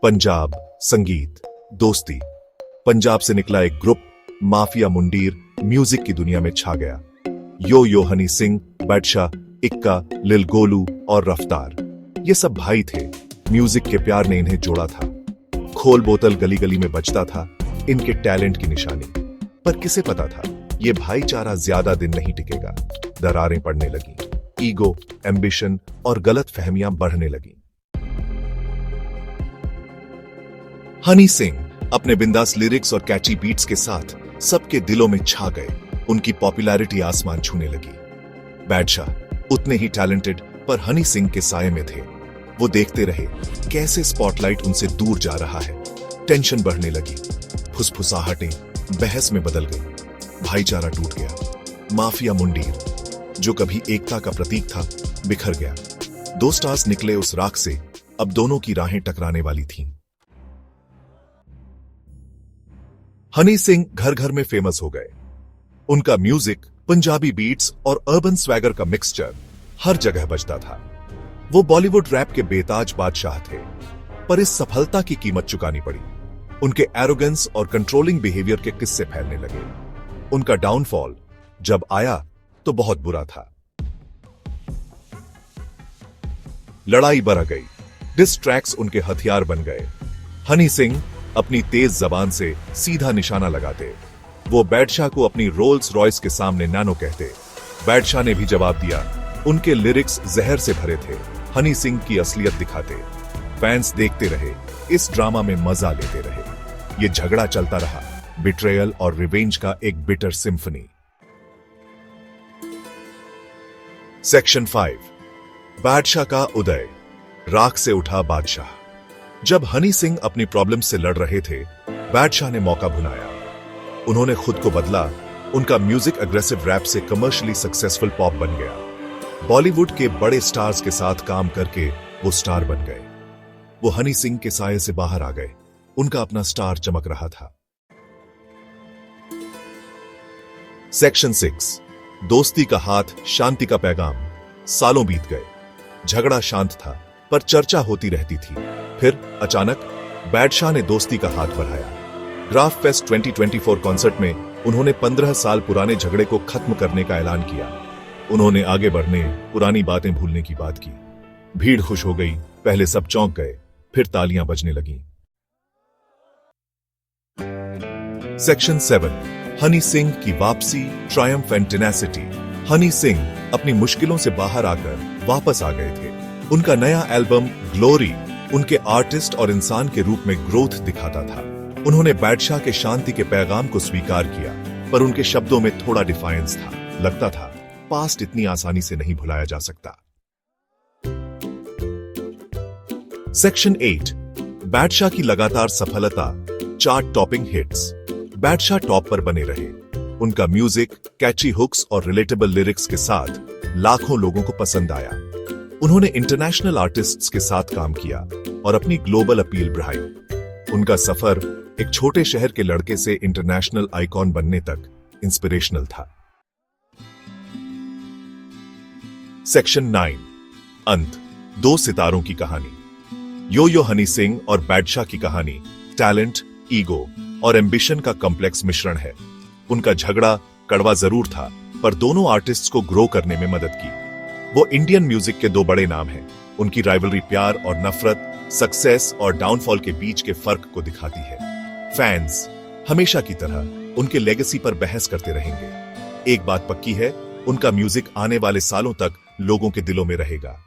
पंजाब, संगीत, दोस्ती। पंजाब से निकला एक ग्रुप माफिया मुंडीर म्यूजिक की दुनिया में छा गया। यो हनी सिंह, बादशाह, इक्का, लिल गोलू और रफ्तार, ये सब भाई थे। म्यूजिक के प्यार ने इन्हें जोड़ा था। खोल बोतल गली गली में बजता था इनके टैलेंट की निशानी। पर किसे पता था ये भाईचारा ज्यादा दिन नहीं टिकेगा। दरारें पड़ने लगी, ईगो, एम्बिशन और गलत फहमियां बढ़ने लगी। हनी सिंह अपने बिंदास लिरिक्स और कैची बीट्स के साथ सबके दिलों में छा गए। उनकी पॉपुलैरिटी आसमान छूने लगी। बादशाह उतने ही टैलेंटेड पर हनी सिंह के साये में थे। वो देखते रहे कैसे स्पॉटलाइट उनसे दूर जा रहा है। टेंशन बढ़ने लगी, फुसफुसाहटें बहस में बदल गई, भाईचारा टूट गया। माफिया मुंडीर जो कभी एकता का प्रतीक था, बिखर गया। दो स्टार्स निकले उस राख से, अब दोनों की राहें टकराने वाली थीं। हनी सिंह घर घर में फेमस हो गए। उनका म्यूजिक, पंजाबी बीट्स और अर्बन स्वैगर का मिक्सचर हर जगह बजता था। वो बॉलीवुड रैप के बेताज बादशाह थे, पर इस सफलता की कीमत चुकानी पड़ी। उनके एरोगेंस और कंट्रोलिंग बिहेवियर के किस्से फैलने लगे। उनका डाउनफॉल जब आया तो बहुत बुरा था। लड़ाई बढ़ गई, डिस ट्रैक्स उनके हथियार बन गए। हनी सिंह अपनी तेज जबान से सीधा निशाना लगाते। वो बादशाह को अपनी रोल्स रॉयस के सामने नैनो कहते। बादशाह ने भी जवाब दिया। उनके लिरिक्स जहर से भरे थे। हनी सिंह की असलियत दिखाते। फैंस देखते रहे, इस ड्रामा में मजा लेते रहे। ये झगड़ा चलता रहा, बिट्रेयल और रिवेंज का एक बिटर सिम्फनी। सेक्शन 5, बादशाह का उदय। राख से उठा बादशाह। जब हनी सिंह अपनी प्रॉब्लम से लड़ रहे थे, बादशाह ने मौका भुनाया। उन्होंने खुद को बदला। उनका म्यूजिक अग्रेसिव रैप से कमर्शियली सक्सेसफुल पॉप बन गया। बॉलीवुड के बड़े स्टार्स के साथ काम करके वो स्टार बन गए। वो हनी सिंह के साये से बाहर आ गए। उनका अपना स्टार चमक रहा था। सेक्शन 6, दोस्ती का हाथ, शांति का पैगाम। सालों बीत गए, झगड़ा शांत था पर चर्चा होती रहती थी। फिर अचानक बादशाह ने दोस्ती का हाथ बढ़ाया। ग्राफ फेस्ट 2024 कॉन्सर्ट में उन्होंने 15 साल पुराने झगड़े को खत्म करने का ऐलान किया। उन्होंने आगे बढ़ने, पुरानी बातें भूलने की बात की। भीड़ खुश हो गई। पहले सब चौंक गए, फिर तालियां बजने लगीं। सेक्शन 7, हनी सिंह की वापसी, Triumph and tenacity. Honey Singh अपनी मुश्किलों से बाहर आकर वापस आ गए थे। उनका नया एल्बम ग्लोरी उनके आर्टिस्ट और इंसान के रूप में ग्रोथ दिखाता था। उन्होंने बादशाह के शांति के पैगाम को स्वीकार किया, पर उनके शब्दों में थोड़ा डिफायंस था। लगता था पास्ट इतनी आसानी से नहीं भुलाया जा सकता। सेक्शन 8, बादशाह की लगातार सफलता, चार्ट टॉपिंग हिट्स। बादशाह टॉप पर बने रहे। उनका म्यूजिक, कैची हुक्स और रिलेटेबल लिरिक्स के साथ लाखों लोगों को पसंद आया। उन्होंने इंटरनेशनल आर्टिस्ट्स के साथ काम किया और अपनी ग्लोबल अपील बढ़ाई। उनका सफर एक छोटे शहर के लड़के से इंटरनेशनल आइकॉन बनने तक इंस्पिरेशनल था। सेक्शन 9, अंत, दो सितारों की कहानी। यो हनी सिंह और बादशाह की कहानी टैलेंट, ईगो और एम्बिशन का कॉम्प्लेक्स मिश्रण है। उनका झगड़ा कड़वा जरूर था, पर दोनों आर्टिस्ट्स को ग्रो करने में मदद की। वो इंडियन म्यूजिक के दो बड़े नाम हैं। उनकी राइवलरी प्यार और नफरत, सक्सेस और डाउनफॉल के बीच के फर्क को दिखाती है। फैंस हमेशा की तरह उनके लेगेसी पर बहस करते रहेंगे। एक बात पक्की है, उनका म्यूजिक आने वाले सालों तक लोगों के दिलों में रहेगा।